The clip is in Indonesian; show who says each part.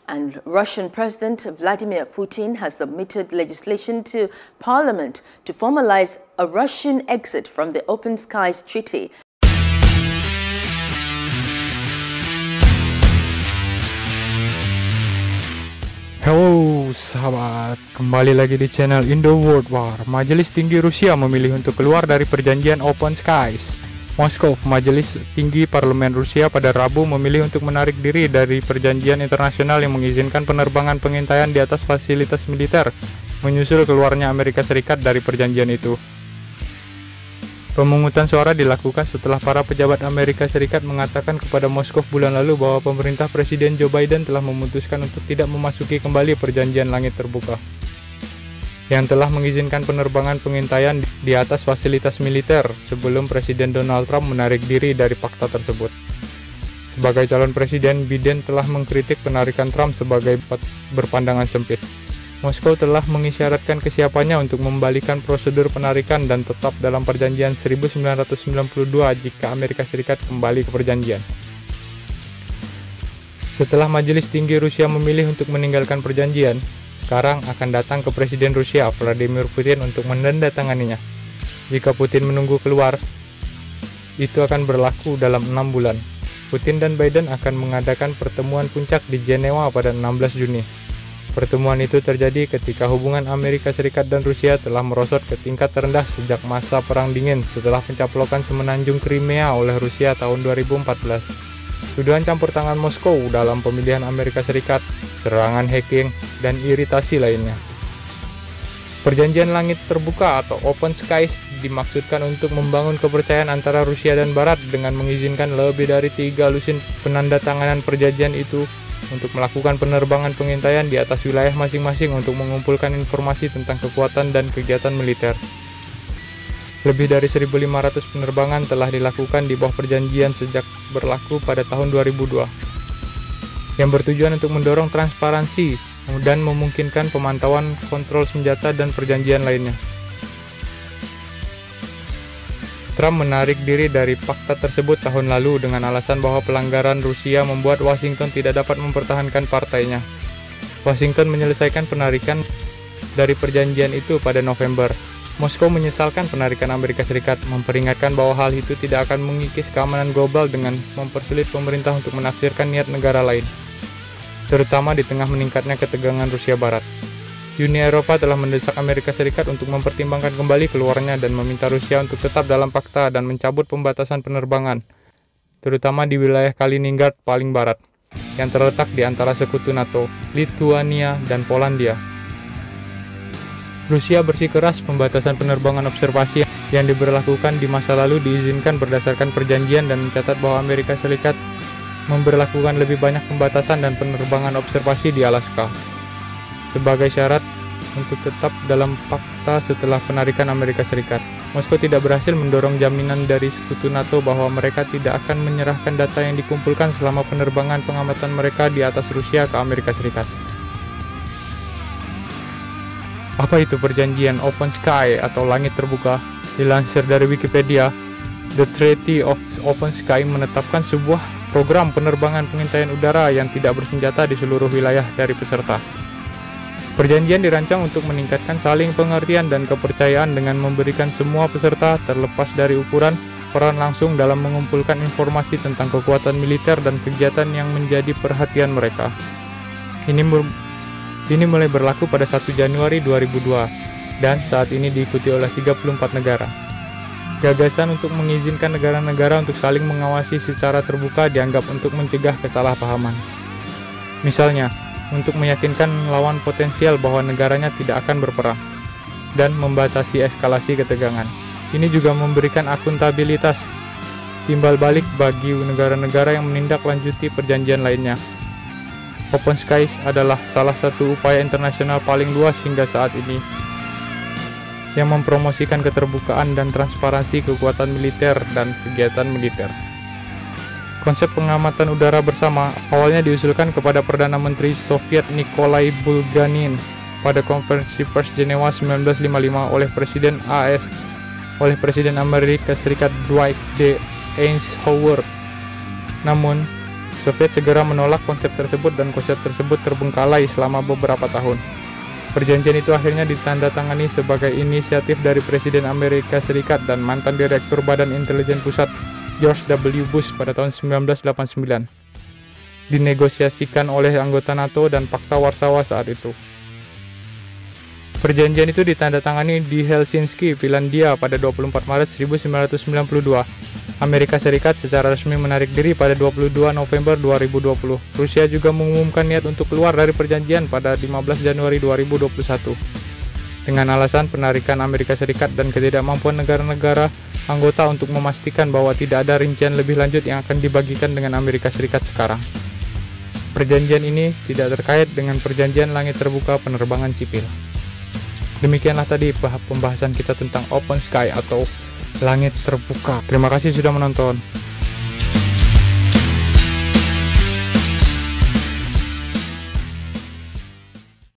Speaker 1: And Russian President Vladimir Putin has submitted legislation to Parliament to formalize a Russian exit from the Open Skies Treaty.
Speaker 2: Halo sahabat, kembali lagi di channel Indo World War. Majelis Tinggi Rusia memilih untuk keluar dari perjanjian Open Skies. Moskow, Majelis Tinggi Parlemen Rusia pada Rabu memilih untuk menarik diri dari perjanjian internasional yang mengizinkan penerbangan pengintaian di atas fasilitas militer, menyusul keluarnya Amerika Serikat dari perjanjian itu. Pemungutan suara dilakukan setelah para pejabat Amerika Serikat mengatakan kepada Moskow bulan lalu bahwa pemerintah Presiden Joe Biden telah memutuskan untuk tidak memasuki kembali perjanjian langit terbuka, yang telah mengizinkan penerbangan pengintaian di atas fasilitas militer sebelum Presiden Donald Trump menarik diri dari fakta tersebut. Sebagai calon presiden, Biden telah mengkritik penarikan Trump sebagai berpandangan sempit. Moskow telah mengisyaratkan kesiapannya untuk membalikan prosedur penarikan dan tetap dalam perjanjian 1992 jika Amerika Serikat kembali ke perjanjian. Setelah Majelis Tinggi Rusia memilih untuk meninggalkan perjanjian, sekarang akan datang ke Presiden Rusia Vladimir Putin untuk menandatanganinya. Jika Putin menunggu keluar, itu akan berlaku dalam 6 bulan. Putin dan Biden akan mengadakan pertemuan puncak di Jenewa pada 16 Juni. Pertemuan itu terjadi ketika hubungan Amerika Serikat dan Rusia telah merosot ke tingkat terendah sejak masa Perang Dingin setelah pencaplokan semenanjung Crimea oleh Rusia tahun 2014. Tuduhan campur tangan Moskow dalam pemilihan Amerika Serikat, serangan hacking, dan iritasi lainnya. Perjanjian langit terbuka atau Open Skies dimaksudkan untuk membangun kepercayaan antara Rusia dan Barat dengan mengizinkan lebih dari 3 lusin penandatanganan perjanjian itu untuk melakukan penerbangan pengintaian di atas wilayah masing-masing untuk mengumpulkan informasi tentang kekuatan dan kegiatan militer. Lebih dari 1.500 penerbangan telah dilakukan di bawah perjanjian sejak berlaku pada tahun 2002, yang bertujuan untuk mendorong transparansi dan memungkinkan pemantauan kontrol senjata dan perjanjian lainnya. Trump menarik diri dari fakta tersebut tahun lalu dengan alasan bahwa pelanggaran Rusia membuat Washington tidak dapat mempertahankan partainya. Washington menyelesaikan penarikan dari perjanjian itu pada November. Moskow menyesalkan penarikan Amerika Serikat, memperingatkan bahwa hal itu tidak akan mengikis keamanan global dengan mempersulit pemerintah untuk menafsirkan niat negara lain, terutama di tengah meningkatnya ketegangan Rusia Barat. Uni Eropa telah mendesak Amerika Serikat untuk mempertimbangkan kembali keluarnya dan meminta Rusia untuk tetap dalam fakta dan mencabut pembatasan penerbangan, terutama di wilayah Kaliningrad paling barat, yang terletak di antara sekutu NATO, Lithuania, dan Polandia. Rusia bersikeras pembatasan penerbangan observasi yang diberlakukan di masa lalu diizinkan berdasarkan perjanjian dan mencatat bahwa Amerika Serikat memberlakukan lebih banyak pembatasan dan penerbangan observasi di Alaska sebagai syarat untuk tetap dalam fakta setelah penarikan Amerika Serikat. Moskow tidak berhasil mendorong jaminan dari sekutu NATO bahwa mereka tidak akan menyerahkan data yang dikumpulkan selama penerbangan pengamatan mereka di atas Rusia ke Amerika Serikat. Apa itu perjanjian Open Sky atau langit terbuka? Dilansir dari Wikipedia, The Treaty of Open Sky menetapkan sebuah program penerbangan pengintaian udara yang tidak bersenjata di seluruh wilayah dari peserta. Perjanjian dirancang untuk meningkatkan saling pengertian dan kepercayaan dengan memberikan semua peserta, terlepas dari ukuran, peran langsung dalam mengumpulkan informasi tentang kekuatan militer dan kegiatan yang menjadi perhatian mereka. Ini mulai berlaku pada 1 Januari 2002 dan saat ini diikuti oleh 34 negara. Gagasan untuk mengizinkan negara-negara untuk saling mengawasi secara terbuka dianggap untuk mencegah kesalahpahaman. Misalnya, untuk meyakinkan lawan potensial bahwa negaranya tidak akan berperang dan membatasi eskalasi ketegangan. Ini juga memberikan akuntabilitas timbal balik bagi negara-negara yang menindaklanjuti perjanjian lainnya. Open Skies adalah salah satu upaya internasional paling luas hingga saat ini yang mempromosikan keterbukaan dan transparansi kekuatan militer dan kegiatan militer. Konsep pengamatan udara bersama awalnya diusulkan kepada Perdana Menteri Soviet Nikolai Bulganin pada konferensi pers Jenewa 1955 oleh Presiden Amerika Serikat Dwight D. Eisenhower. Namun, Soviet segera menolak konsep tersebut dan konsep tersebut terbengkalai selama beberapa tahun. Perjanjian itu akhirnya ditandatangani sebagai inisiatif dari Presiden Amerika Serikat dan mantan Direktur Badan Intelijen Pusat George W. Bush pada tahun 1989. Dinegosiasikan oleh anggota NATO dan Pakta Warsawa saat itu. Perjanjian itu ditandatangani di Helsinki, Finlandia pada 24 Maret 1992. Amerika Serikat secara resmi menarik diri pada 22 November 2020. Rusia juga mengumumkan niat untuk keluar dari perjanjian pada 15 Januari 2021. Dengan alasan penarikan Amerika Serikat dan ketidakmampuan negara-negara anggota untuk memastikan bahwa tidak ada rincian lebih lanjut yang akan dibagikan dengan Amerika Serikat sekarang. Perjanjian ini tidak terkait dengan perjanjian langit terbuka penerbangan sipil. Demikianlah tadi pembahasan kita tentang open sky atau langit terbuka. Terima kasih sudah menonton.